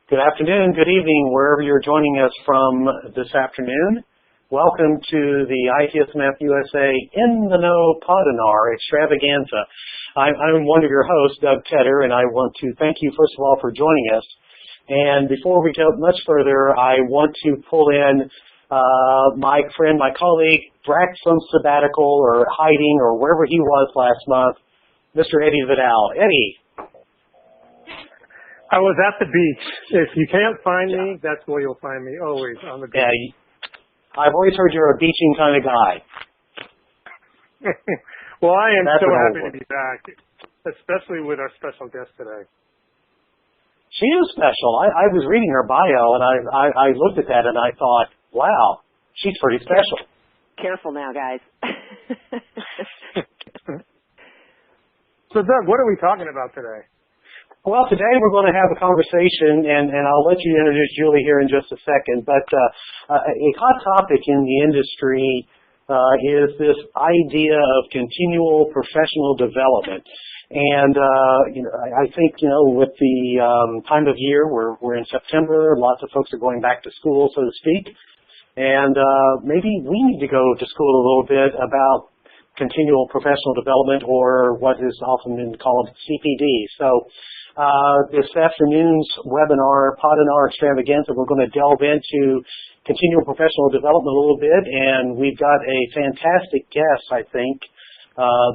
Good afternoon, good evening, wherever you're joining us from this afternoon. Welcome to the ITSMF USA In the Know Podinar Extravaganza. I'm one of your hosts, Doug Tedder, and I want to thank you, first of all, for joining us. And before we go much further, I want to pull in my friend, my colleague, back from sabbatical or hiding or wherever he was last month, Mr. Eddie Vidal. Eddie. I was at the beach. If you can't find me, that's where you'll find me, always on the beach. Yeah, I've always heard you're a beaching kind of guy. Well, I am so happy to be back, especially with our special guest today. She is special. I was reading her bio, and I looked at that, and I thought, wow, she's pretty special. Careful now, guys. So, Doug, what are we talking about today? Well, today we're going to have a conversation, and I'll let you introduce Julie here in just a second, but a hot topic in the industry is this idea of continual professional development. And, I think, with the time of year, we're in September, lots of folks are going back to school, so to speak, and maybe we need to go to school a little bit about continual professional development, or what is often been called CPD. So, this afternoon's webinar, Podinar Extravaganza, we're going to delve into continual professional development a little bit, and we've got a fantastic guest, I think,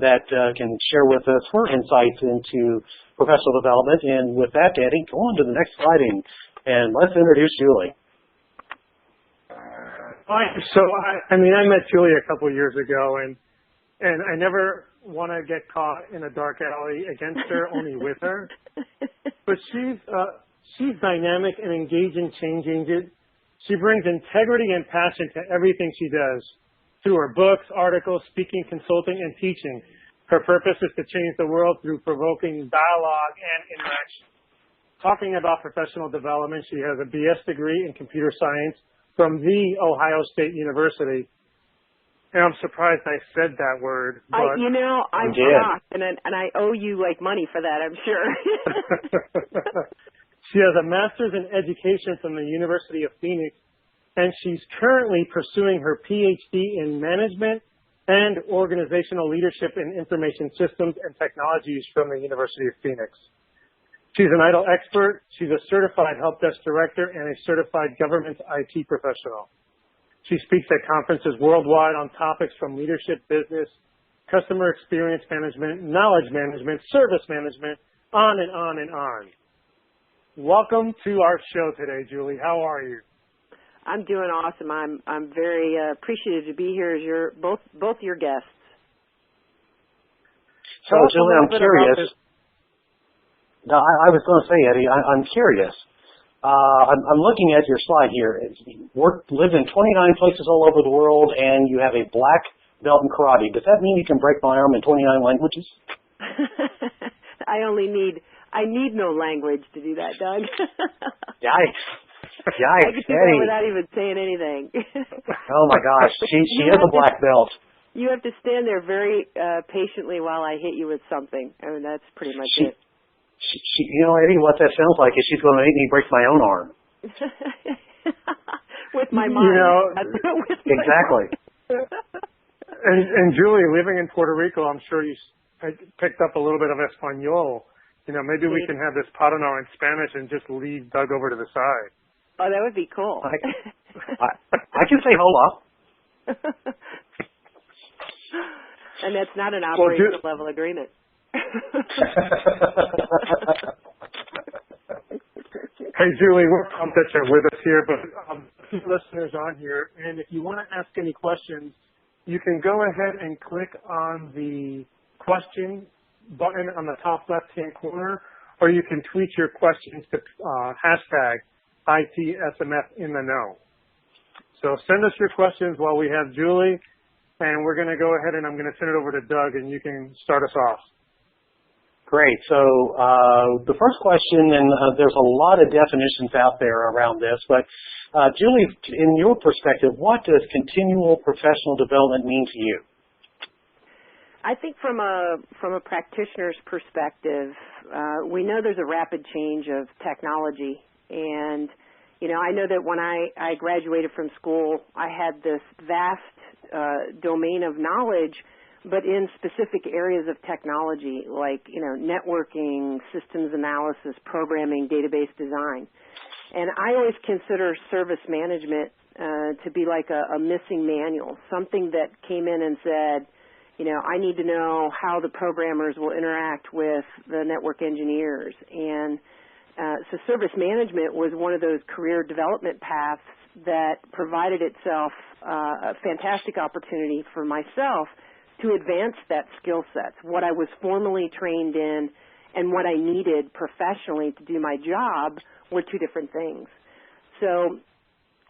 that can share with us her insights into professional development. And with that, Eddie, go on to the next slide, and let's introduce Julie. So, I met Julie a couple of years ago, and I never want to get caught in a dark alley against her, only with her. But she's dynamic and engaged in change agent. She brings integrity and passion to everything she does, through her books, articles, speaking, consulting, and teaching. Her purpose is to change the world through provoking dialogue and interaction. Talking about professional development, she has a BS degree in computer science from The Ohio State University. And I'm surprised I said that word. But I'm shocked, and I owe you money for that, I'm sure. She has a master's in education from the University of Phoenix, and she's currently pursuing her PhD in management and organizational leadership in information systems and technologies from the University of Phoenix. She's an ITIL expert. She's a certified help desk director and a certified government IT professional. She speaks at conferences worldwide on topics from leadership, business, customer experience management, knowledge management, service management, on and on and on. Welcome to our show today, Julie. How are you? I'm doing awesome. I'm very appreciative to be here as both your guests. So, Julie, I'm curious. No, I was going to say, Eddie, I'm curious. I'm looking at your slide here. Lived in 29 places all over the world, and you have a black belt in karate. Does that mean you can break my arm in 29 languages? I need no language to do that, Doug. Yikes. I could do that without even saying anything. Oh my gosh, she is a black belt. You have to stand there very patiently while I hit you with something. I mean, that's pretty much it. Eddie, what that sounds like is she's going to make me break my own arm. With my mind. Exactly. And Julie, living in Puerto Rico, I'm sure you picked up a little bit of Espanol. Maybe we can have this Podinar in Spanish and just leave Doug over to the side. Oh, that would be cool. I can say hola. And that's not an operational level agreement. Hey, Julie, we're pumped that you're with us here, but a few listeners on here, and if you want to ask any questions, you can go ahead and click on the question button on the top left-hand corner, or you can tweet your questions to hashtag ITSMFintheknow. So send us your questions while we have Julie, and we're going to go ahead and I'm going to send it over to Doug, and you can start us off. Great. So the first question, and there's a lot of definitions out there around this, but Julie, in your perspective, what does continual professional development mean to you? I think from a practitioner's perspective, we know there's a rapid change of technology And, I know that when I graduated from school, I had this vast domain of knowledge, but in specific areas of technology like, networking, systems analysis, programming, database design. And I always consider service management to be like a missing manual, something that came in and said, I need to know how the programmers will interact with the network engineers. And so service management was one of those career development paths that provided itself a fantastic opportunity for myself to advance that skill set. What I was formally trained in and what I needed professionally to do my job were two different things. So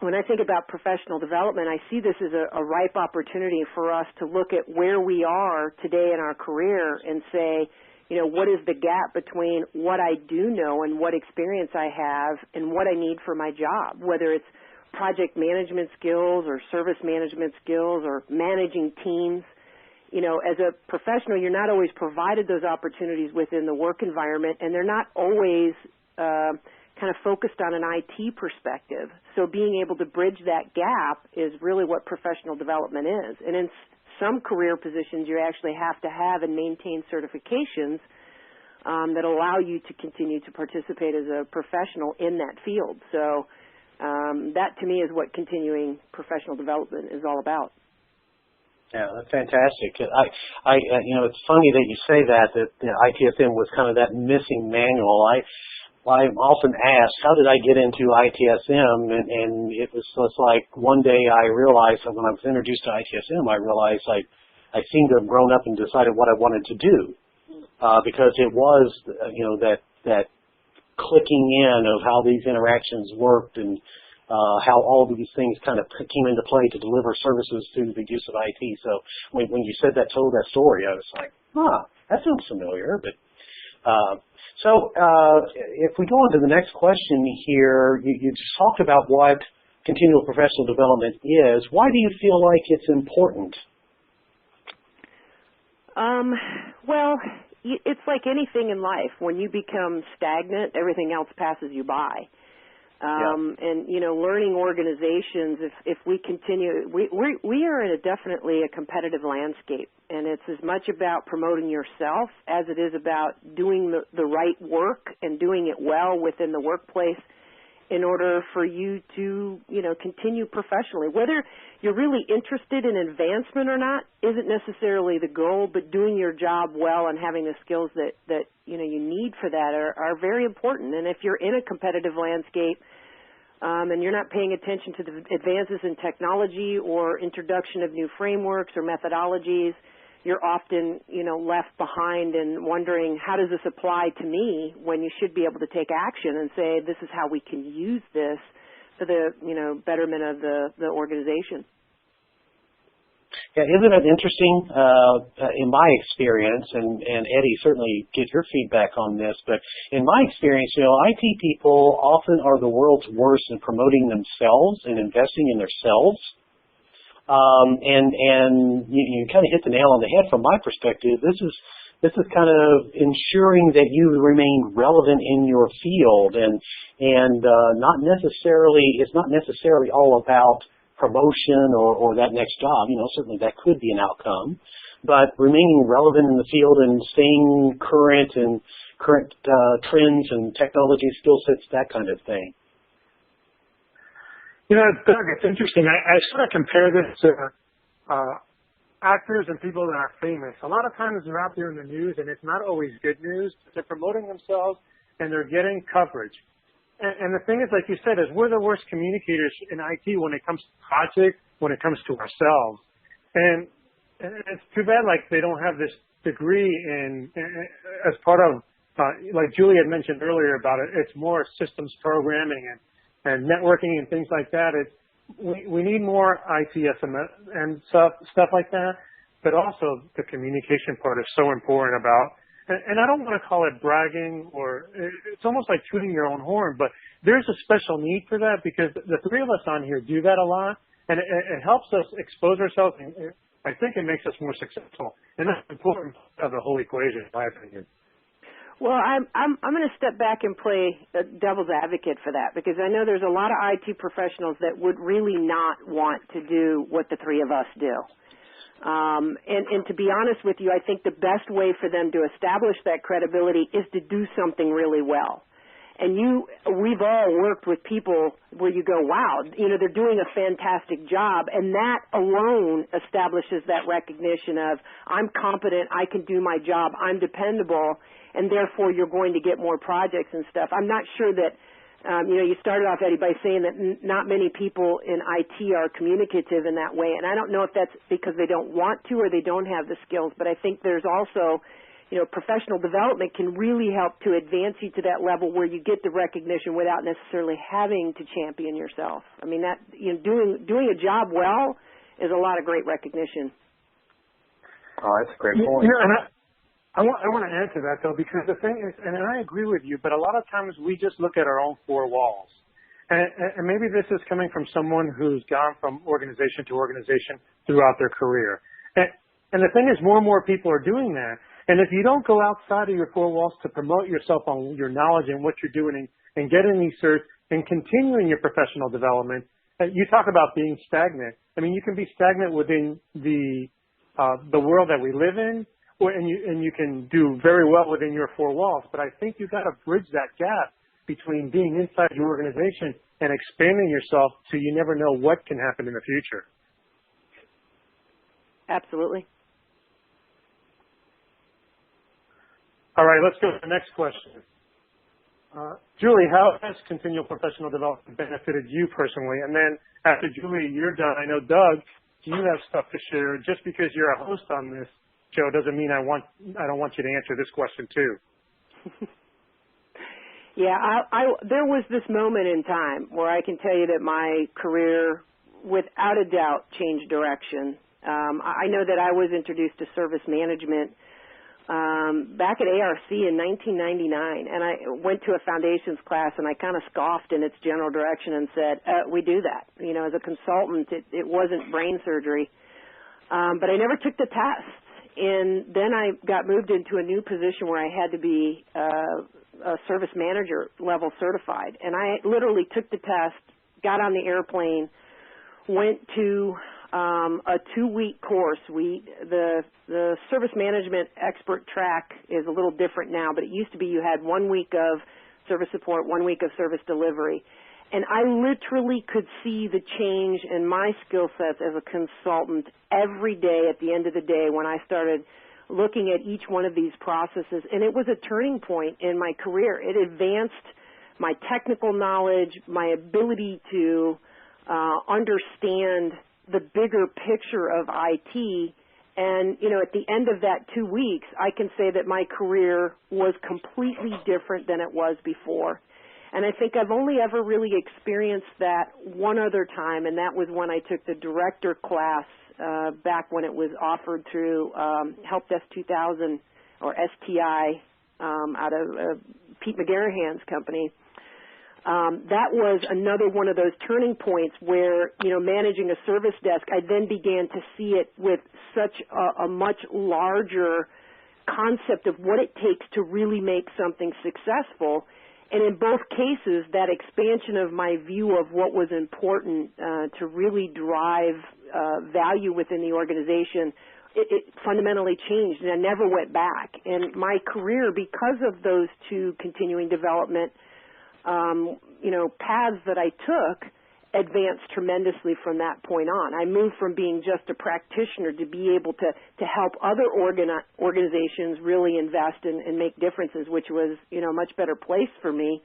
when I think about professional development, I see this as a ripe opportunity for us to look at where we are today in our career and say, what is the gap between what I do know and what experience I have and what I need for my job, whether it's project management skills or service management skills or managing teams. As a professional, you're not always provided those opportunities within the work environment, and they're not always kind of focused on an IT perspective. So being able to bridge that gap is really what professional development is. And in some career positions, you actually have to have and maintain certifications that allow you to continue to participate as a professional in that field. So that, to me, is what continuing professional development is all about. Yeah, that's fantastic. It's funny that you say that ITSM was kind of that missing manual. I'm often asked, how did I get into ITSM? And it was just like one day I realized that when I was introduced to ITSM, I realized I seemed to have grown up and decided what I wanted to do because it was, that clicking in of how these interactions worked and how all of these things kind of came into play to deliver services through the use of IT. So when you told that story, I was like, that sounds familiar. But so if we go on to the next question here, you just talked about what continual professional development is. Why do you feel like it's important? Well, it's like anything in life. When you become stagnant, everything else passes you by. And, learning organizations, if we continue, we are in definitely a competitive landscape, and it's as much about promoting yourself as it is about doing the right work and doing it well within the workplace in order for you to, continue professionally. Whether you're really interested in advancement or not isn't necessarily the goal, but doing your job well and having the skills that you need for that are very important. And if you're in a competitive landscape and you're not paying attention to the advances in technology or introduction of new frameworks or methodologies, you're often, left behind and wondering, how does this apply to me, when you should be able to take action and say, this is how we can use this for the, betterment of the organization. Yeah, isn't it interesting? In my experience, and Eddie, certainly get your feedback on this, but in my experience, IT people often are the world's worst in promoting themselves and investing in themselves. And you kind of hit the nail on the head from my perspective. This is kind of ensuring that you remain relevant in your field, and it's not necessarily all about promotion or that next job. Certainly that could be an outcome, but remaining relevant in the field and staying current trends and technology skill sets, that kind of thing. Doug, it's interesting. I sort of compare this to actors and people that are famous. A lot of times they're out there in the news, and it's not always good news. They're promoting themselves, and they're getting coverage. And the thing is, like you said, is we're the worst communicators in IT when it comes to projects, when it comes to ourselves. And it's too bad, like, they don't have this degree as part of, like Julie had mentioned earlier about it, it's more systems programming and networking and things like that. We need more ITSM and stuff like that, but also the communication part is so important about. And I don't want to call it bragging, or it's almost like tooting your own horn, but there's a special need for that because the three of us on here do that a lot, and it helps us expose ourselves, and I think it makes us more successful. And that's important of the whole equation, in my opinion. Well, I'm going to step back and play devil's advocate for that, because I know there's a lot of IT professionals that would really not want to do what the three of us do. And to be honest with you, I think the best way for them to establish that credibility is to do something really well. And we've all worked with people where you go, wow, they're doing a fantastic job, and that alone establishes that recognition of, I'm competent, I can do my job, I'm dependable, and therefore you're going to get more projects and stuff. I'm not sure that, you started off, Eddie, by saying that not many people in IT are communicative in that way, and I don't know if that's because they don't want to or they don't have the skills, but I think there's also, professional development can really help to advance you to that level where you get the recognition without necessarily having to champion yourself. I mean, that doing a job well is a lot of great recognition. Oh, that's a great point. And I want to add to that, though, because the thing is, and I agree with you, but a lot of times we just look at our own four walls. And maybe this is coming from someone who's gone from organization to organization throughout their career. And the thing is, more and more people are doing that. And if you don't go outside of your four walls to promote yourself on your knowledge and what you're doing and getting these certs and continuing your professional development, you talk about being stagnant. I mean, you can be stagnant within the world that we live in, and you can do very well within your four walls. But I think you've got to bridge that gap between being inside your organization and expanding yourself so you never know what can happen in the future. Absolutely. All right, let's go to the next question. Julie, how has continual professional development benefited you personally? And then after Julie, you're done. I know, Doug, you have stuff to share. Just because you're a host on this show doesn't mean I don't want you to answer this question too. Yeah, there was this moment in time where I can tell you that my career, without a doubt, changed direction. I know that I was introduced to service management back at ARC in 1999, and I went to a foundations class, and I kind of scoffed in its general direction and said, we do that. As a consultant, it wasn't brain surgery. But I never took the test. And then I got moved into a new position where I had to be a service manager level certified. And I literally took the test, got on the airplane, went to a 2-week course. The service management expert track is a little different now, but it used to be you had 1 week of service support, 1 week of service delivery. And I literally could see the change in my skill sets as a consultant every day at the end of the day when I started looking at each one of these processes. And it was a turning point in my career. It advanced my technical knowledge, my ability to understand the bigger picture of IT. And, at the end of that 2 weeks, I can say that my career was completely different than it was before. And I think I've only ever really experienced that one other time, and that was when I took the director class back when it was offered through Help Desk 2000 or STI out of Pete McGarrahan's company. That was another one of those turning points where, managing a service desk, I then began to see it with such a much larger concept of what it takes to really make something successful. And in both cases, that expansion of my view of what was important to really drive value within the organization, it fundamentally changed, and I never went back. And my career, because of those two continuing development paths that I took, advanced tremendously from that point on. I moved from being just a practitioner to be able to help other organizations really invest and make differences, which was, a much better place for me.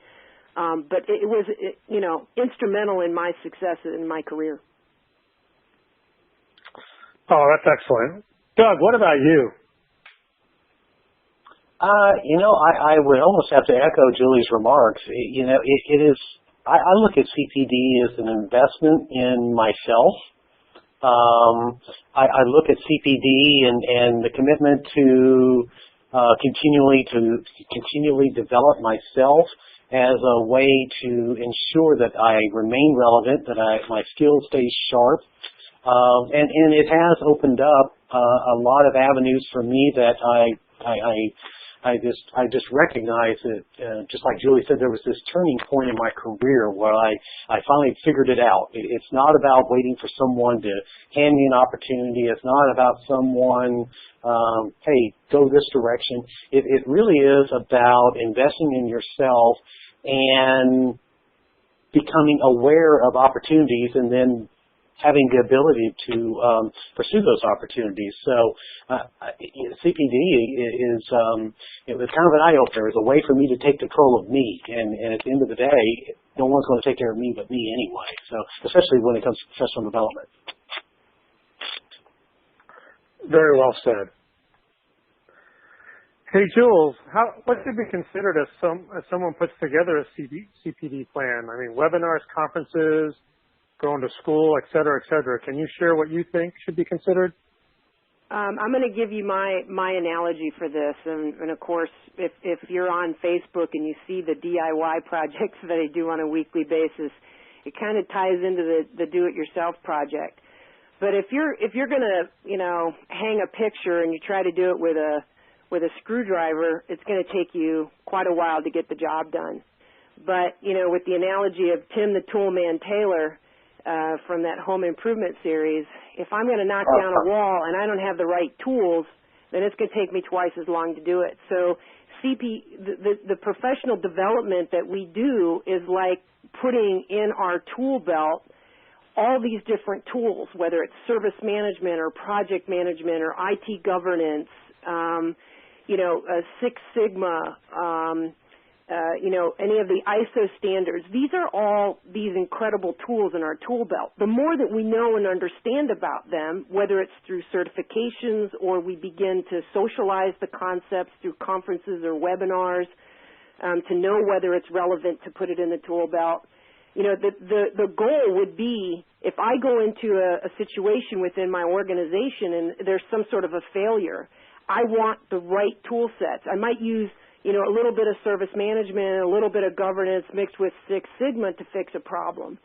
But it was, instrumental in my success in my career. Oh, that's excellent. Doug, what about you? I would almost have to echo Julie's remarks. It is, I look at CPD as an investment in myself. I look at CPD and the commitment to continually develop myself as a way to ensure that I remain relevant, that my skills stay sharp. And it has opened up a lot of avenues for me that I I just recognized that, just like Julie said, there was this turning point in my career where I finally figured it out. It's not about waiting for someone to hand me an opportunity. It's not about someone, hey, go this direction. It really is about investing in yourself and becoming aware of opportunities and then having the ability to pursue those opportunities. So CPD is it was kind of an eye-opener. It was a way for me to take control of me. And at the end of the day, no one's going to take care of me but me anyway. So especially when it comes to professional development. Very well said. Hey, Jules, what should be considered as someone puts together a CPD plan? I mean, webinars, conferences, going to school, et cetera, et cetera. Can you share what you think should be considered? I'm going to give you my analogy for this, and of course, if you're on Facebook and you see the DIY projects that I do on a weekly basis, it kind of ties into the do-it-yourself project. But if you're going to hang a picture and you try to do it with a screwdriver, it's going to take you quite a while to get the job done. But with the analogy of Tim the Toolman Taylor from that home improvement series, if I'm going to knock down a wall and I don't have the right tools, then it's going to take me twice as long to do it. So the professional development that we do is like putting in our tool belt all these different tools, whether it's service management or project management or IT governance, Six Sigma, any of the ISO standards. These are all these incredible tools in our tool belt. The more that we know and understand about them, whether it's through certifications or we begin to socialize the concepts through conferences or webinars, to know whether it's relevant to put it in the tool belt. The goal would be, if I go into a situation within my organization and there's some sort of a failure, I want the right tool sets. I might use a little bit of service management, a little bit of governance mixed with Six Sigma to fix a problem.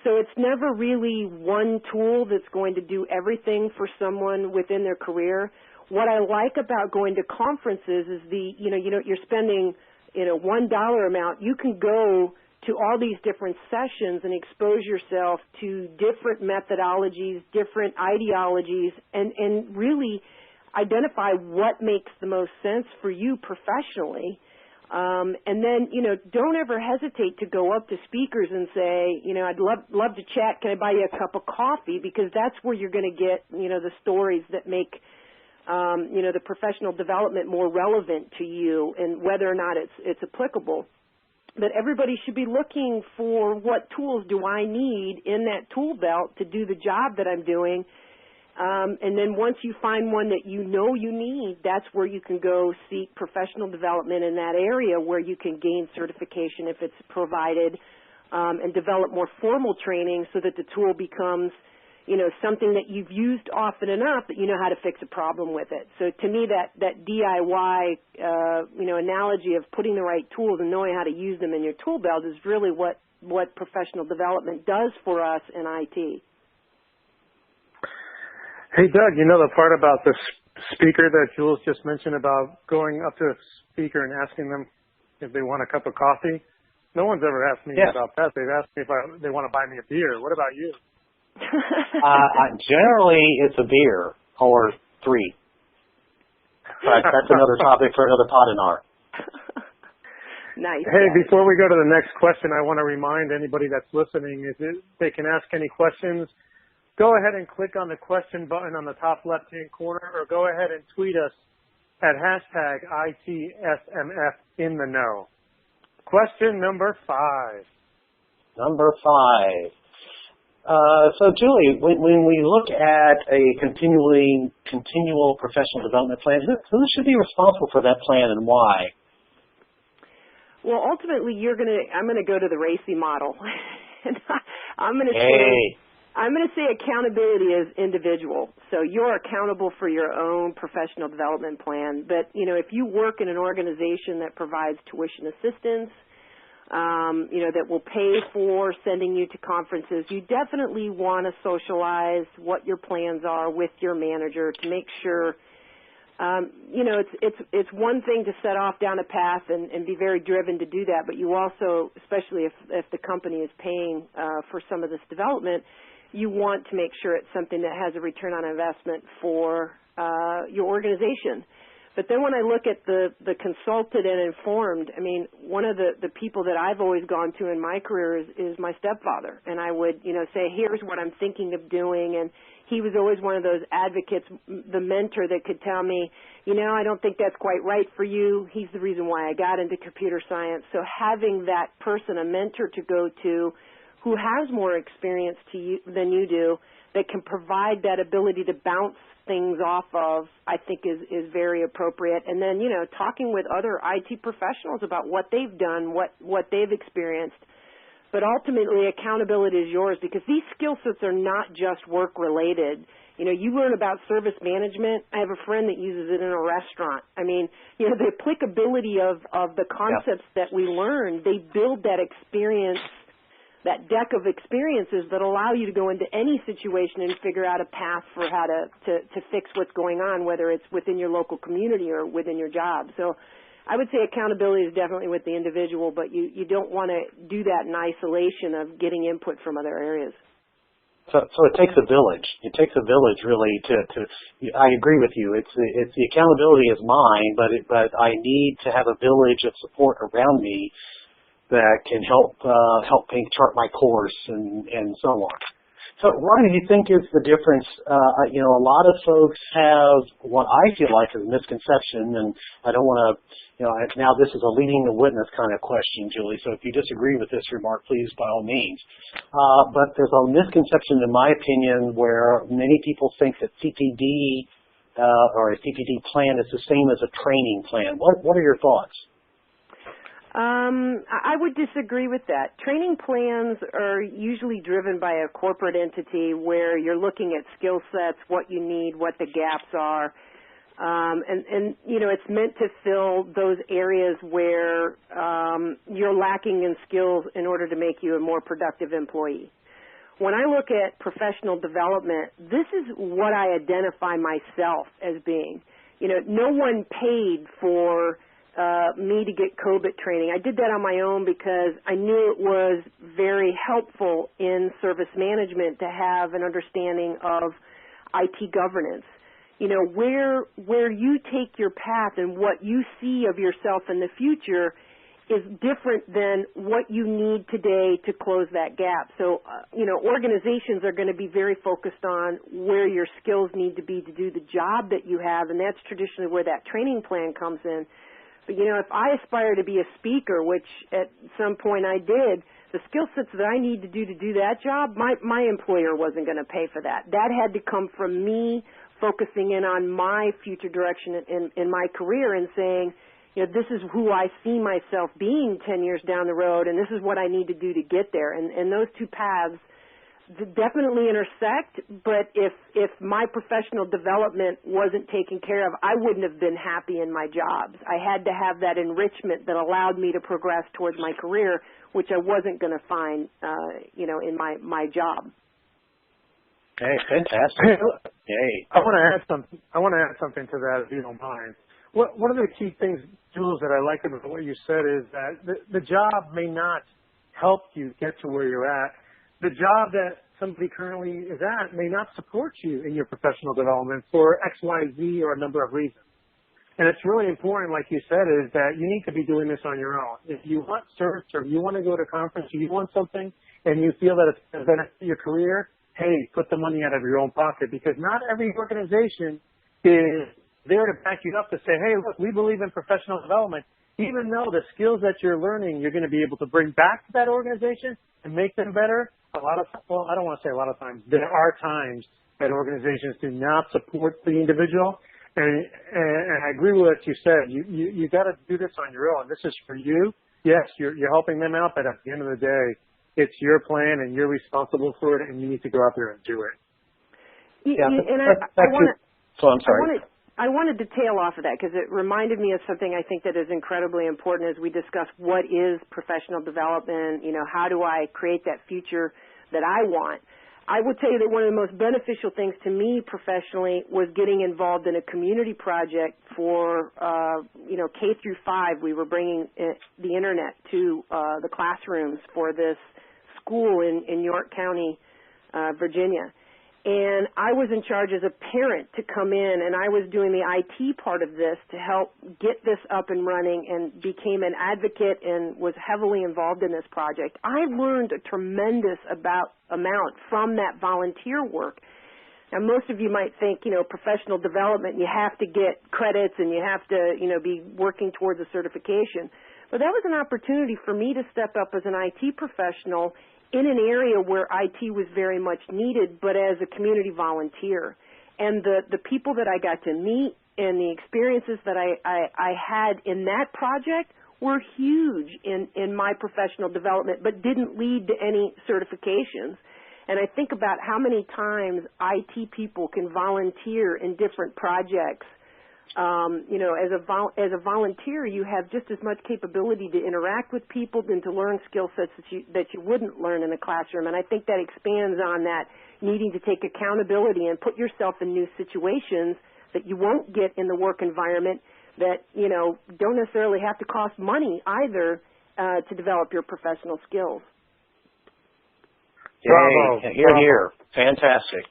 So it's never really one tool that's going to do everything for someone within their career. What I like about going to conferences is you're spending, $1 amount. You can go to all these different sessions and expose yourself to different methodologies, different ideologies, and really identify what makes the most sense for you professionally. And then, don't ever hesitate to go up to speakers and say, I'd love to chat. Can I buy you a cup of coffee? Because that's where you're going to get, the stories that make, the professional development more relevant to you and whether or not it's applicable. But everybody should be looking for what tools do I need in that tool belt to do the job that I'm doing. And then once you find one that you need, that's where you can go seek professional development in that area where you can gain certification if it's provided, and develop more formal training so that the tool becomes, something that you've used often enough that you know how to fix a problem with it. So to me, that DIY, analogy of putting the right tools and knowing how to use them in your tool belt is really what professional development does for us in IT. Hey, Doug, the part about the speaker that Jules just mentioned about going up to a speaker and asking them if they want a cup of coffee? No one's ever asked me about that. They've asked me if they want to buy me a beer. What about you? Generally, it's a beer or three. But that's another topic for another pod. Nice. Hey, before we go to the next question, I want to remind anybody that's listening they can ask any questions. Go ahead and click on the question button on the top left-hand corner, or go ahead and tweet us at #ITSMF_in-the-know. Question number 5. So, Julie, when we look at a continual professional development plan, who should be responsible for that plan and why? Well, ultimately, I'm going to go to the RACI model. I'm going to say accountability is individual. So you're accountable for your own professional development plan. But, if you work in an organization that provides tuition assistance, that will pay for sending you to conferences, you definitely want to socialize what your plans are with your manager to make sure It's one thing to set off down a path and be very driven to do that, but you also, especially if the company is paying for some of this development, you want to make sure it's something that has a return on investment for your organization. But then when I look at the consulted and informed, I mean, one of the people that I've always gone to in my career is my stepfather. And I would, say, here's what I'm thinking of doing. And he was always one of those advocates, the mentor that could tell me, I don't think that's quite right for you. He's the reason why I got into computer science. So having that person, a mentor to go to who has more experience than you do, that can provide that ability to bounce things off of, I think is very appropriate. And then, talking with other IT professionals about what they've done, what they've experienced. But ultimately, accountability is yours, because these skill sets are not just work related. You learn about service management. I have a friend that uses it in a restaurant. I mean, the applicability of the concepts that we learn, they build that experience, that deck of experiences that allow you to go into any situation and figure out a path for how to fix what's going on, whether it's within your local community or within your job. So I would say accountability is definitely with the individual, but you don't want to do that in isolation of getting input from other areas. So it takes a village. It takes a village really to I agree with you. It's the accountability is mine, but I need to have a village of support around me that can help me chart my course and so on. So what do you think is the difference? A lot of folks have what I feel like is a misconception, and I don't want to, now this is a leading the witness kind of question, Julie, so if you disagree with this remark, please, by all means. But there's a misconception, in my opinion, where many people think that CPD or a CPD plan is the same as a training plan. What are your thoughts? I would disagree with that. Training plans are usually driven by a corporate entity where you're looking at skill sets, what you need, what the gaps are, and it's meant to fill those areas where you're lacking in skills in order to make you a more productive employee. When I look at professional development, this is what I identify myself as being. No one paid for me to get COBIT training. I did that on my own because I knew it was very helpful in service management to have an understanding of IT governance. Where you take your path and what you see of yourself in the future is different than what you need today to close that gap. So, organizations are going to be very focused on where your skills need to be to do the job that you have, and that's traditionally where that training plan comes in. But, if I aspire to be a speaker, which at some point I did, the skill sets that I need to do that job, my employer wasn't going to pay for that. That had to come from me focusing in on my future direction in my career and saying, this is who I see myself being 10 years down the road, and this is what I need to do to get there. And those two paths definitely intersect, but if my professional development wasn't taken care of, I wouldn't have been happy in my jobs. I had to have that enrichment that allowed me to progress towards my career, which I wasn't going to find, in my job. Hey, fantastic. Yay. I want to add something to that, if you don't mind. One of the key things, Jules, that I like about what you said is that the job may not help you get to where you're at. The job that somebody currently is at may not support you in your professional development for X, Y, Z or a number of reasons. And it's really important, like you said, is that you need to be doing this on your own. If you want certs or you want to go to a conference or you want something and you feel that it's going to benefit your career, hey, put the money out of your own pocket, because not every organization is there to back you up to say, hey, look, we believe in professional development. Even though the skills that you're learning, you're going to be able to bring back to that organization and make them better. I don't want to say a lot of times. There are times that organizations do not support the individual. And I agree with what you said. You got to do this on your own. This is for you. Yes, you're helping them out, but at the end of the day, it's your plan and you're responsible for it, and you need to go out there and do it. I'm sorry. I want to tail off of that because it reminded me of something I think that is incredibly important as we discuss what is professional development, how do I create that future that I want. I would tell you that one of the most beneficial things to me professionally was getting involved in a community project for, K through 5. We were bringing the internet to the classrooms for this school in York County, Virginia. And I was in charge as a parent to come in, and I was doing the IT part of this to help get this up and running, and became an advocate and was heavily involved in this project. I learned a tremendous amount from that volunteer work. Now, most of you might think, professional development, you have to get credits and you have to, be working towards a certification. But that was an opportunity for me to step up as an IT professional in an area where IT was very much needed, but as a community volunteer. And the people that I got to meet and the experiences that I had in that project were huge in my professional development, but didn't lead to any certifications. And I think about how many times IT people can volunteer in different projects. As a volunteer, you have just as much capability to interact with people and to learn skill sets that you wouldn't learn in a classroom. And I think that expands on that needing to take accountability and put yourself in new situations that you won't get in the work environment that, don't necessarily have to cost money either to develop your professional skills. Bravo. Hear, hear. Fantastic.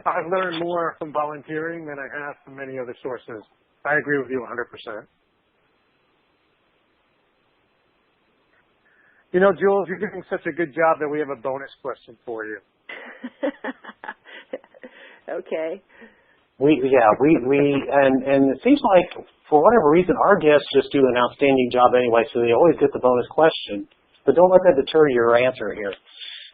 I've learned more from volunteering than I have from many other sources. I agree with you 100%. Jules, you're doing such a good job that we have a bonus question for you. Okay. And it seems like, for whatever reason, our guests just do an outstanding job anyway, so they always get the bonus question. But don't let that deter your answer here.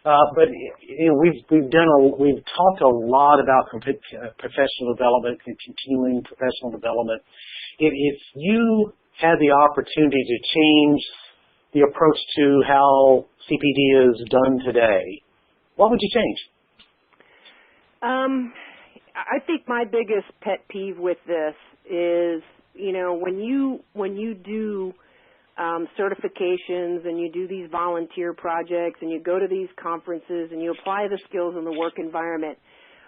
But we've talked a lot about professional development and continuing professional development. If you had the opportunity to change the approach to how CPD is done today, what would you change? I think my biggest pet peeve with this is, when you do certifications and you do these volunteer projects and you go to these conferences and you apply the skills in the work environment,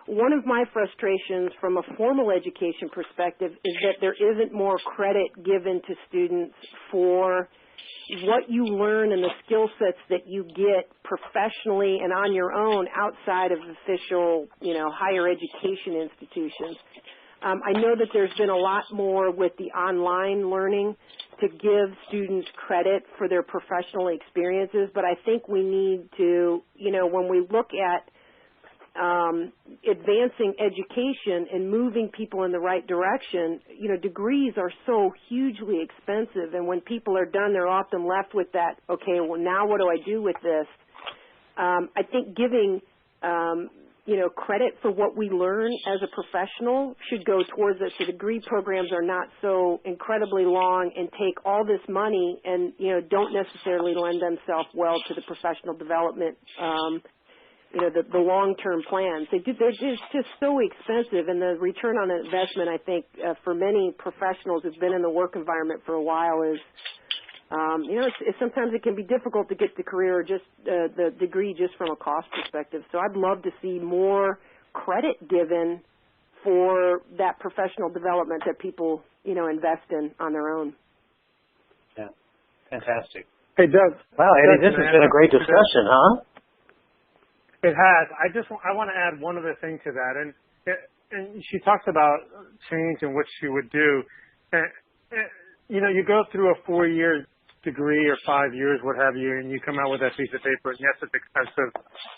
one of my frustrations from a formal education perspective is that there isn't more credit given to students for what you learn and the skill sets that you get professionally and on your own outside of official, higher education institutions. I know that there's been a lot more with the online learning to give students credit for their professional experiences, but I think we need to, when we look at advancing education and moving people in the right direction, degrees are so hugely expensive, and when people are done, they're often left with that, okay, well, now what do I do with this? I think giving credit for what we learn as a professional should go towards this. The degree programs are not so incredibly long and take all this money and, don't necessarily lend themselves well to the professional development, the long-term plans. They're just so expensive, and the return on investment, I think, for many professionals who've been in the work environment for a while is, sometimes it can be difficult to get the career or just the degree just from a cost perspective. So I'd love to see more credit given for that professional development that people, invest in on their own. Yeah, fantastic. Hey, Doug. Wow, Eddie, this has been a great discussion, huh? It has. I want to add one other thing to that, and she talks about change and what she would do. You go through a 4-year degree or 5 years, what have you, and you come out with that piece of paper, and yes, it's expensive,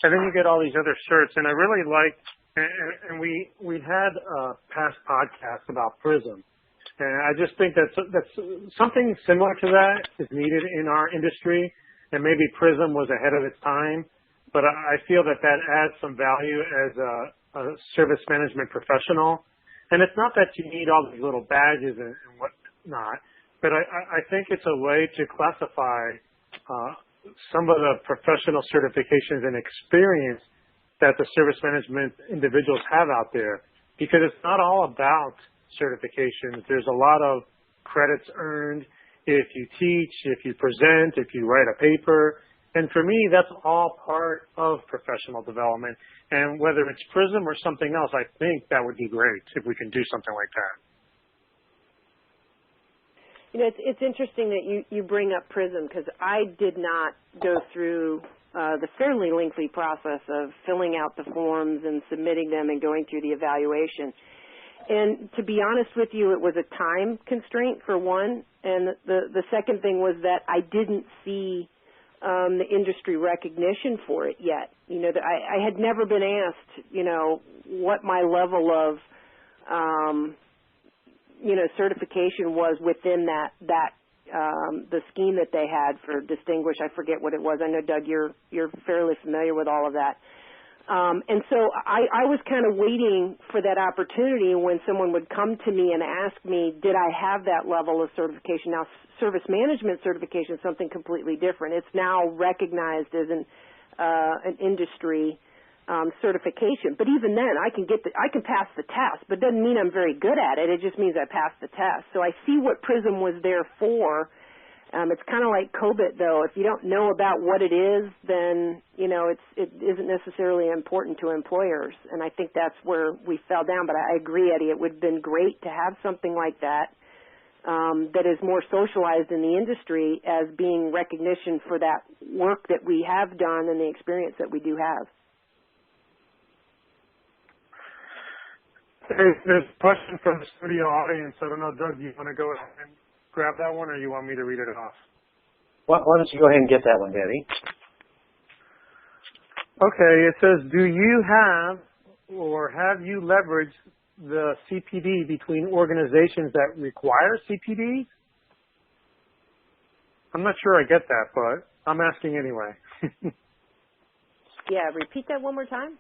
and then you get all these other certs, and I really like, and we had a past podcast about PRISM, and I just think that's something similar to that is needed in our industry, and maybe PRISM was ahead of its time, but I feel that adds some value as a service management professional, and it's not that you need all these little badges and whatnot, but I think it's a way to classify some of the professional certifications and experience that the service management individuals have out there, because it's not all about certifications. There's a lot of credits earned if you teach, if you present, if you write a paper, And for me, that's all part of professional development. And whether it's PRISM or something else, I think that would be great if we can do something like that. You know, it's interesting that you bring up PRISM, because I did not go through the fairly lengthy process of filling out the forms and submitting them and going through the evaluation. And to be honest with you, it was a time constraint for one, and the second thing was that I didn't see the industry recognition for it yet. You know, I had never been asked, you know, what my level of, you know, certification was within the scheme that they had for distinguished. I forget what it was. I know, Doug, you're fairly familiar with all of that. And so I was kind of waiting for that opportunity when someone would come to me and ask me, did I have that level of certification? Now, service management certification is something completely different. It's now recognized as an industry certification. But even then, I can pass the test, but it doesn't mean I'm very good at it. It just means I passed the test. So I see what PRISM was there for. It's kind of like COBIT, though. If you don't know about what it is, then, you know, it isn't necessarily important to employers. And I think that's where we fell down. But I agree, Eddie, it would have been great to have something like that that is more socialized in the industry as being recognition for that work that we have done and the experience that we do have. There's a question from the studio audience. I don't know, Doug, do you want to go ahead and grab that one, or you want me to read it off? Why don't you go ahead and get that one, Eddie? Okay, it says, do you have or have you leveraged the CPD between organizations that require CPD? I'm not sure I get that, but I'm asking anyway. Yeah, repeat that one more time.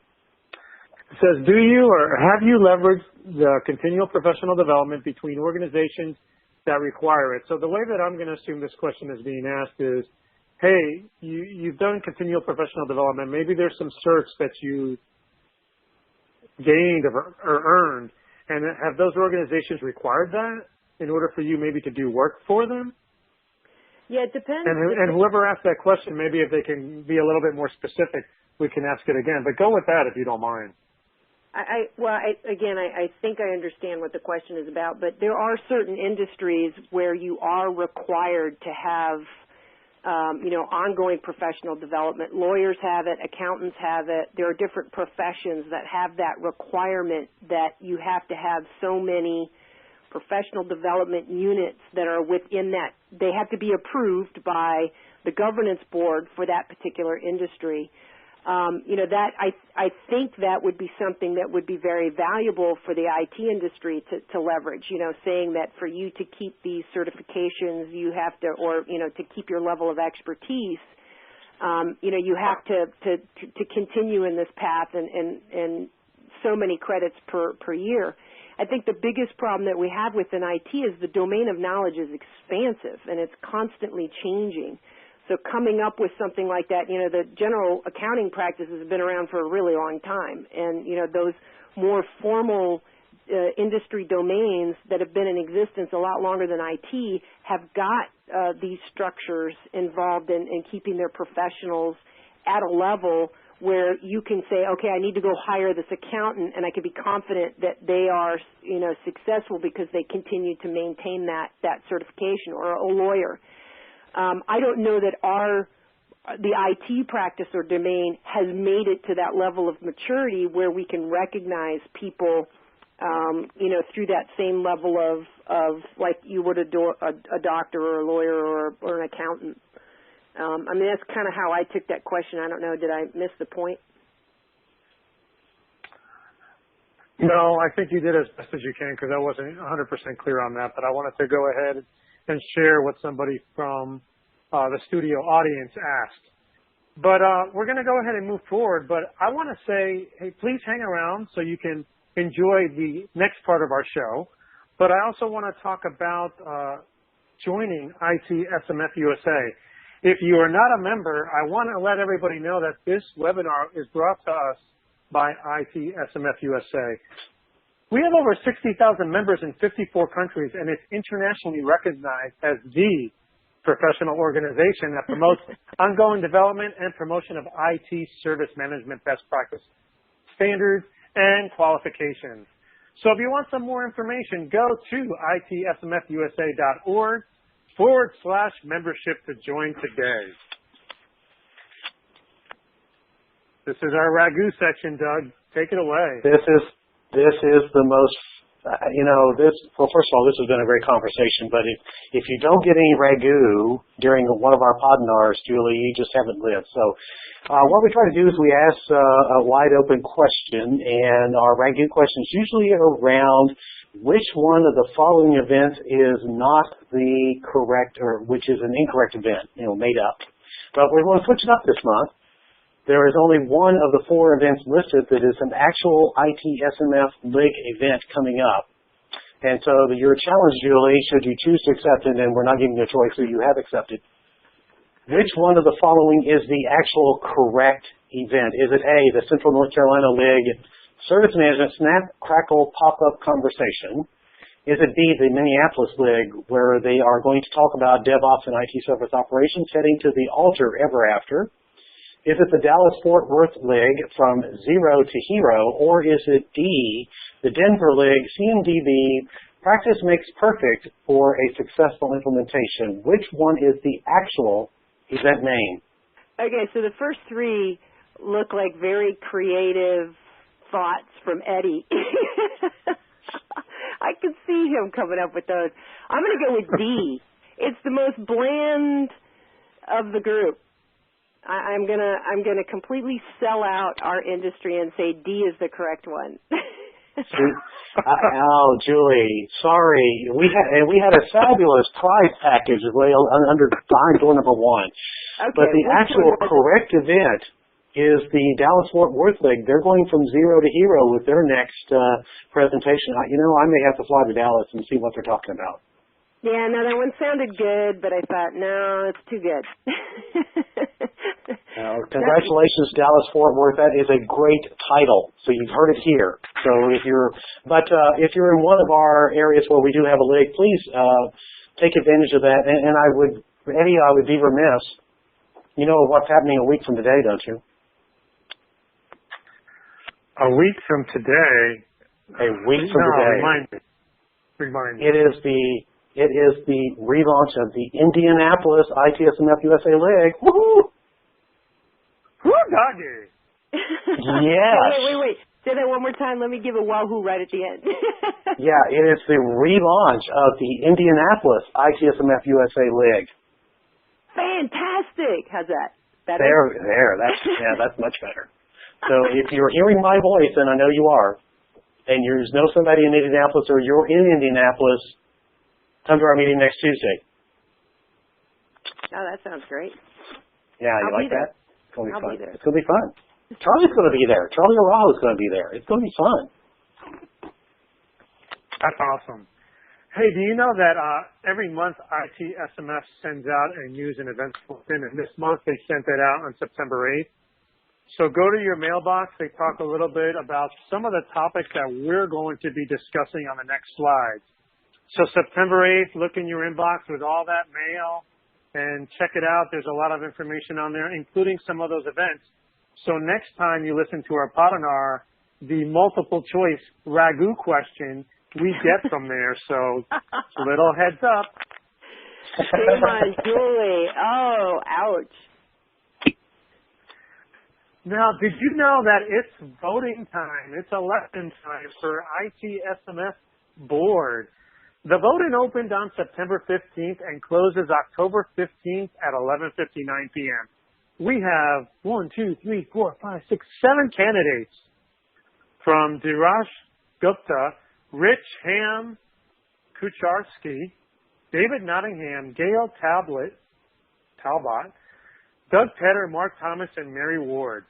It says, do you or have you leveraged the continual professional development between organizations that require it? So the way that I'm going to assume this question is being asked is, hey, you've done continual professional development. Maybe there's some certs that you gained or earned, and have those organizations required that in order for you maybe to do work for them? Yeah, it depends. And whoever asked that question, maybe if they can be a little bit more specific, we can ask it again. But go with that if you don't mind. I think I understand what the question is about, but there are certain industries where you are required to have, ongoing professional development. Lawyers have it, accountants have it. There are different professions that have that requirement that you have to have so many professional development units that are within that. They have to be approved by the governance board for that particular industry. I think that would be something that would be very valuable for the IT industry to leverage, saying that for you to keep these certifications, you have to, or, to keep your level of expertise, you have to continue in this path and so many credits per year. I think the biggest problem that we have within IT is the domain of knowledge is expansive and it's constantly changing. So coming up with something like that, the general accounting practices have been around for a really long time. And, those more formal industry domains that have been in existence a lot longer than IT have got these structures involved in keeping their professionals at a level where you can say, okay, I need to go hire this accountant, and I can be confident that they are, successful because they continue to maintain that certification, or a lawyer. I don't know that the IT practice or domain has made it to that level of maturity where we can recognize people, through that same level of like you would a doctor or a lawyer or an accountant. That's kind of how I took that question. I don't know. Did I miss the point? No, I think you did as best as you can because I wasn't 100% clear on that, but I wanted to go ahead and share what somebody from the studio audience asked. But we're going to go ahead and move forward, but I want to say, hey, please hang around so you can enjoy the next part of our show. But I also want to talk about joining IT SMF USA. If you are not a member, I want to let everybody know that this webinar is brought to us by IT SMF USA. We have over 60,000 members in 54 countries, and it's internationally recognized as the professional organization that promotes ongoing development and promotion of IT service management best practice standards and qualifications. So if you want some more information, go to itsmfusa.org/membership to join today. This is our ragu section, Doug. Take it away. This is the most, well, first of all, this has been a great conversation, but if you don't get any ragu during one of our podnars, Julie, you just haven't lived. So what we try to do is we ask a wide open question, and our ragu questions usually are around which one of the following events is not the correct, or which is an incorrect event, made up. But we're going to switch it up this month. There is only one of the 4 events listed that is an actual ITSMF LIG event coming up. And so your challenge, Julie, should you choose to accept it, and we're not giving you a choice, so you have accepted, which one of the following is the actual correct event? Is it A, the Central North Carolina LIG Service Management Snap, Crackle, Pop-Up Conversation? Is it B, the Minneapolis LIG, where they are going to talk about DevOps and IT service operations heading to the altar ever after? Is it the Dallas-Fort Worth LIG from zero to hero, or is it D, the Denver LIG, CMDB, practice makes perfect for a successful implementation? Which one is the actual event name? Okay, so the first 3 look like very creative thoughts from Eddie. I could see him coming up with those. I'm going to go with D. It's the most bland of the group. I'm gonna completely sell out our industry and say D is the correct one. Julie, sorry. We had a fabulous prize package under behind door number 1. Okay, but the actual correct event is the Dallas-Fort Worth LIG. They're going from zero to hero with their next presentation. I may have to fly to Dallas and see what they're talking about. Yeah, no, that one sounded good, but I thought, no, it's too good. Congratulations, Dallas-Fort Worth. That is a great title. So you've heard it here. So if you're in one of our areas where we do have a league, please take advantage of that. And I would be remiss. You know what's happening a week from today, don't you? A week from today. Remind me. It is the relaunch of the Indianapolis ITSMF USA League. Woohoo! Woo, doggy! Yes. Wait. Say that one more time. Let me give a wahoo right at the end. Yeah, it is the relaunch of the Indianapolis ITSMF USA League. Fantastic! How's that? Better? There. That's much better. So if you're hearing my voice, and I know you are, and you know somebody in Indianapolis or you're in Indianapolis, come to our meeting next Tuesday. Oh, that sounds great. Yeah, you like that? It's going to be fun. Be there. It's going to be fun. Charlie's going to be there. Charlie Araujo's going to be there. It's going to be fun. That's awesome. Hey, do you know that every month ITSMF sends out a news and events bulletin, and this month they sent it out on September 8th. So go to your mailbox. They talk a little bit about some of the topics that we're going to be discussing on the next slides. So September 8th, look in your inbox with all that mail and check it out. There's a lot of information on there, including some of those events. So next time you listen to our Padanar, the multiple choice ragu question we get from there. So little heads up. Shame on Julie. Oh, ouch. Now, did you know that it's voting time? It's election time for ITSMF board. The voting opened on September 15th and closes October 15th at 11:59 p.m. We have 7 candidates from Dirash Gupta, Rich Ham Kucharski, David Nottingham, Gail Talbot, Doug Tedder, Mark Thomas, and Mary Ward.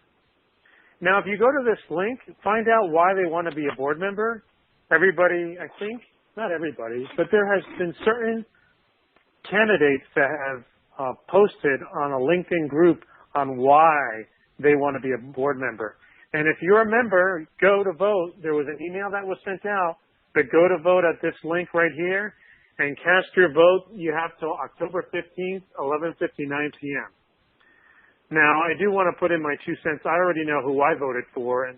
Now, if you go to this link, find out why they want to be a board member. Everybody, I think, not everybody, but there has been certain candidates that have posted on a LinkedIn group on why they want to be a board member. And if you're a member, go to vote. There was an email that was sent out, but go to vote at this link right here. and cast your vote. You have till October 15th, 11:59 p.m. Now, I do want to put in my 2 cents. I already know who I voted for, and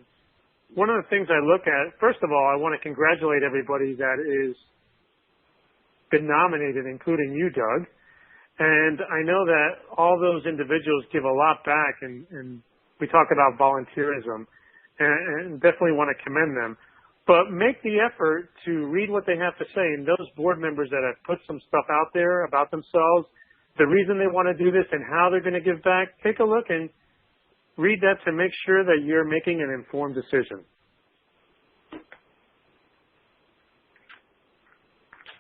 one of the things I look at, first of all, I want to congratulate everybody that is been nominated, including you, Doug. And I know that all those individuals give a lot back, and we talk about volunteerism, and definitely want to commend them. But make the effort to read what they have to say. And those board members that have put some stuff out there about themselves, the reason they want to do this and how they're going to give back, take a look and read that to make sure that you're making an informed decision.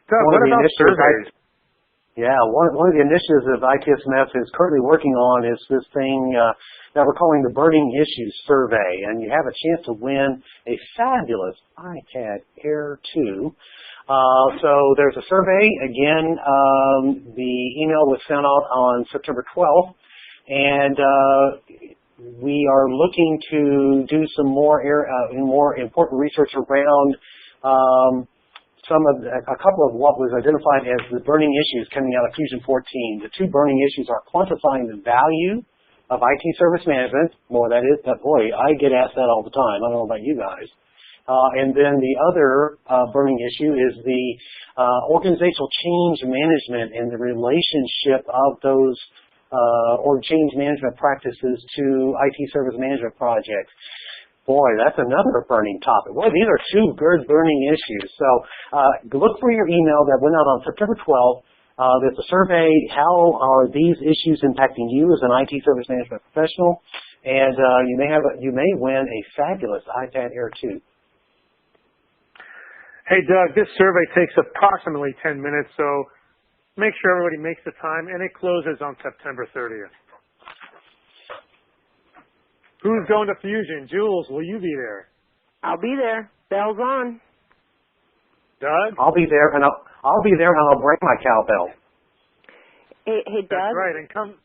Doug, what about surveys? Yeah, one of the initiatives that ITSMF is currently working on is this thing that we're calling the Burning Issues Survey, and you have a chance to win a fabulous iPad Air 2. So there's a survey. Again, the email was sent out on September 12th, and we are looking to do some more important research around a couple of what was identified as the burning issues coming out of Fusion 14. The two burning issues are quantifying the value of IT service management. Boy, I get asked that all the time. I don't know about you guys. And then the other burning issue is the organizational change management and the relationship of those or change management practices to IT service management projects. Boy, that's another burning topic. Boy, these are two good burning issues. So look for your email that went out on September 12th. There's a survey, how are these issues impacting you as an IT service management professional? And you may win a fabulous iPad Air 2. Hey, Doug, this survey takes approximately 10 minutes, so make sure everybody makes the time, and it closes on September 30th. Who's going to Fusion? Jules, will you be there? I'll be there. Bell's on. Doug? I'll be there, and I'll bring my cowbell. Hey, Doug. That's right, and come.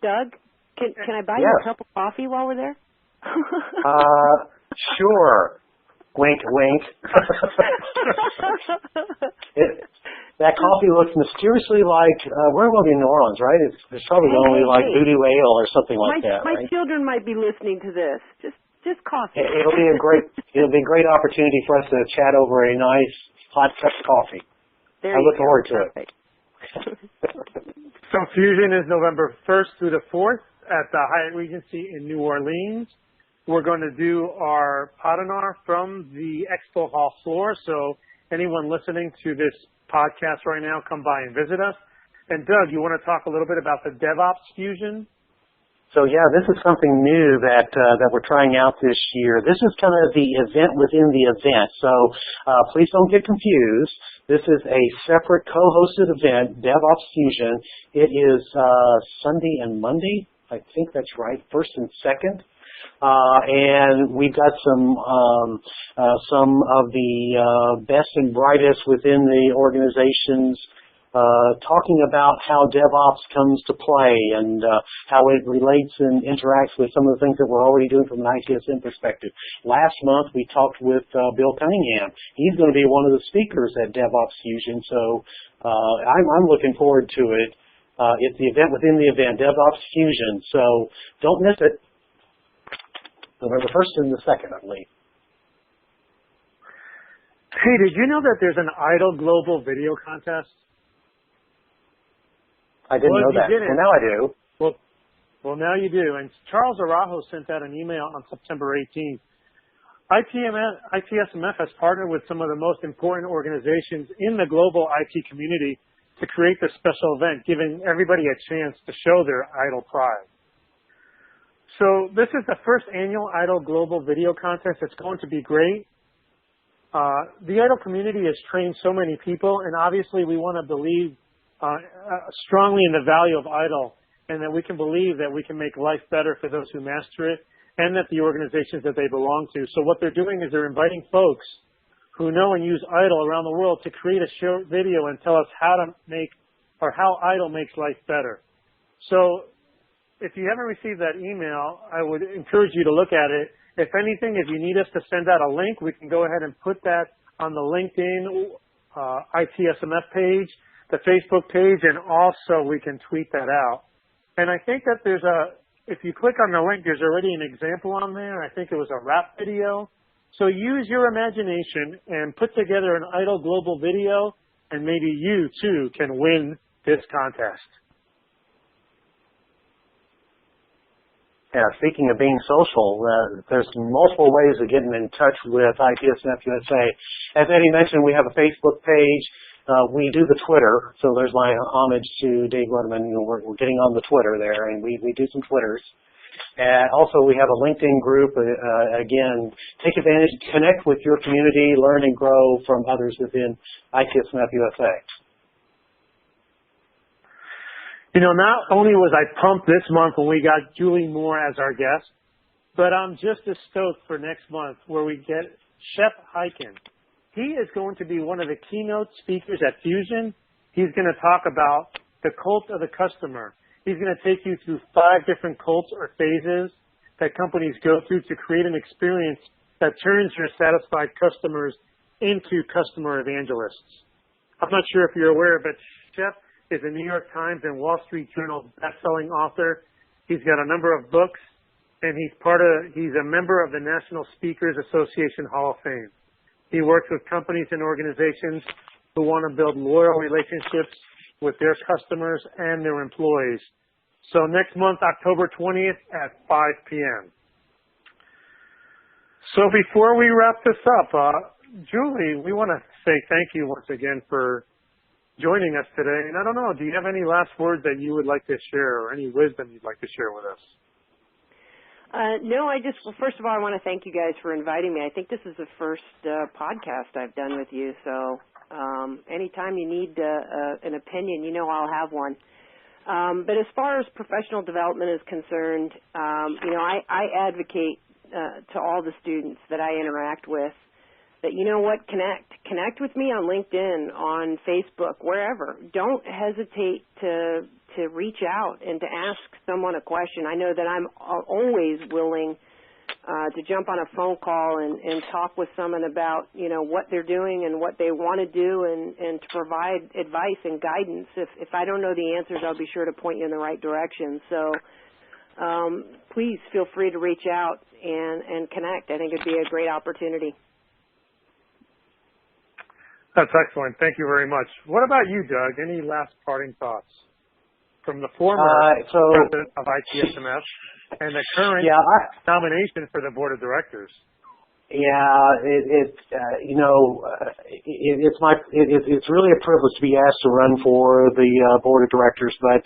Doug, can I buy you a cup of coffee while we're there? Sure. Wink, wink. That coffee looks mysteriously like, we're going to be in New Orleans, right? It's probably only like voodoo ale or something like that, my right? children might be listening to this. Just coffee. It'll be a great opportunity for us to chat over a nice hot cup of coffee. I look forward to it. So Fusion is November 1st through the 4th at the Hyatt Regency in New Orleans. We're going to do our Padanar from the Expo Hall floor. So anyone listening to this podcast right now, come by and visit us. And Doug, you want to talk a little bit about the DevOps Fusion? So yeah, this is something new that we're trying out this year. This is kind of the event within the event. So please don't get confused. This is a separate co-hosted event, DevOps Fusion. It is Sunday and Monday. I think that's right, 1st and 2nd. And we've got some of the best and brightest within the organizations talking about how DevOps comes to play and how it relates and interacts with some of the things that we're already doing from an ITSM perspective. Last month we talked with Bill Cunningham. He's going to be one of the speakers at DevOps Fusion, so I'm looking forward to it. It's the event within the event, DevOps Fusion, so don't miss it. November 1st and the 2nd, I believe. Hey, did you know that there's an IDLE Global video contest? I didn't know that. Well, now I do. Well, now you do. And Charles Araujo sent out an email on September 18th. ITSMF has partnered with some of the most important organizations in the global IT community to create this special event, giving everybody a chance to show their IDLE pride. So this is the first annual IDLE Global Video Contest. It's going to be great. The IDLE community has trained so many people, and obviously we want to believe strongly in the value of IDLE, and that we can believe that we can make life better for those who master it, and that the organizations that they belong to. So what they're doing is they're inviting folks who know and use IDLE around the world to create a short video and tell us how IDLE makes life better. So if you haven't received that email, I would encourage you to look at it. If anything, if you need us to send out a link, we can go ahead and put that on the LinkedIn ITSMF page, the Facebook page, and also we can tweet that out. And I think that if you click on the link, there's already an example on there. I think it was a rap video. So use your imagination and put together an Idle Global video, and maybe you, too, can win this contest. Yeah, speaking of being social, there's multiple ways of getting in touch with ITSMF USA. As Eddie mentioned, we have a Facebook page. We do the Twitter, so there's my homage to Dave Letterman. You know, we're getting on the Twitter there, and we do some Twitters. Also, we have a LinkedIn group. Again, take advantage, connect with your community, learn and grow from others within ITSMF USA. You know, not only was I pumped this month when we got Julie Mohr as our guest, but I'm just as stoked for next month where we get Shep Hyken. He is going to be one of the keynote speakers at Fusion. He's going to talk about the cult of the customer. He's going to take you through 5 different cults or phases that companies go through to create an experience that turns your satisfied customers into customer evangelists. I'm not sure if you're aware, but Shep is a New York Times and Wall Street Journal best-selling author. He's got a number of books, and he's a member of the National Speakers Association Hall of Fame. He works with companies and organizations who want to build loyal relationships with their customers and their employees. So next month, October 20th at 5 p.m. So before we wrap this up, Julie, we want to say thank you once again for joining us today. And I don't know, do you have any last words that you would like to share or any wisdom you'd like to share with us? No, well, first of all, I want to thank you guys for inviting me. I think this is the first podcast I've done with you. So anytime you need an opinion, you know I'll have one. But as far as professional development is concerned, you know, I advocate to all the students that I interact with that, you know what, connect with me on LinkedIn, on Facebook, wherever. Don't hesitate to reach out and to ask someone a question. I know that I'm always willing to jump on a phone call and talk with someone about, you know, what they're doing and what they want to do and to provide advice and guidance. If I don't know the answers, I'll be sure to point you in the right direction. So please feel free to reach out and connect. I think it'd be a great opportunity. That's excellent. Thank you very much. What about you, Doug? Any last parting thoughts from the former president of ITSMF and the current nomination for the board of directors? Yeah, it's really a privilege to be asked to run for the board of directors. But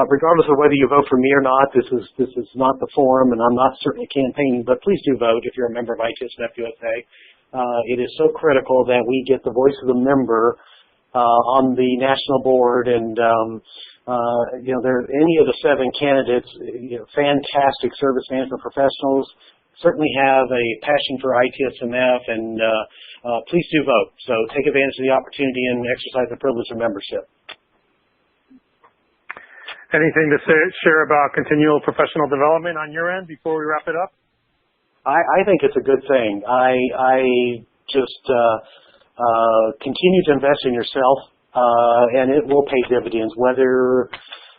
regardless of whether you vote for me or not, this is not the forum, and I'm not certainly campaigning. But please do vote if you're a member of ITSMF USA. It is so critical that we get the voice of the member on the national board, and you know, any of the 7 candidates, you know, fantastic service management professionals, certainly have a passion for ITSMF, and please do vote. So take advantage of the opportunity and exercise the privilege of membership. Anything to share about continual professional development on your end before we wrap it up? I think it's a good thing. I just continue to invest in yourself, and it will pay dividends, whether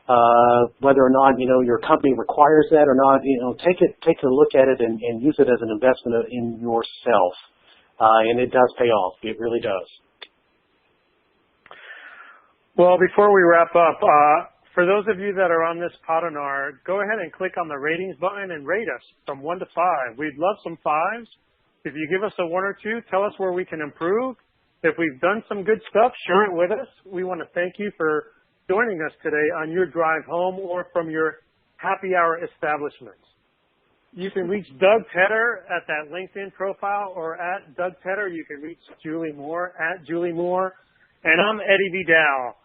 or not, you know, your company requires that or not. You know, take a look at it and use it as an investment in yourself, and it does pay off. It really does. Well, before we wrap up, for those of you that are on this Podonar, go ahead and click on the ratings button and rate us from 1 to 5. We'd love some 5s. If you give us a 1 or 2, tell us where we can improve. If we've done some good stuff, share it with us. We want to thank you for joining us today on your drive home or from your happy hour establishments. You can reach Doug Tedder at that LinkedIn profile, or at Doug Tedder. You can reach Julie Mohr at Julie Mohr. And I'm Eddie Vidal.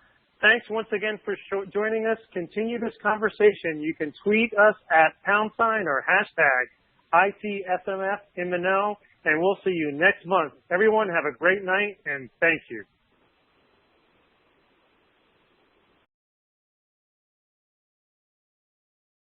Thanks once again for joining us. Continue this conversation. You can tweet us at # or hashtag ITSMF in the know, and we'll see you next month. Everyone have a great night, and thank you.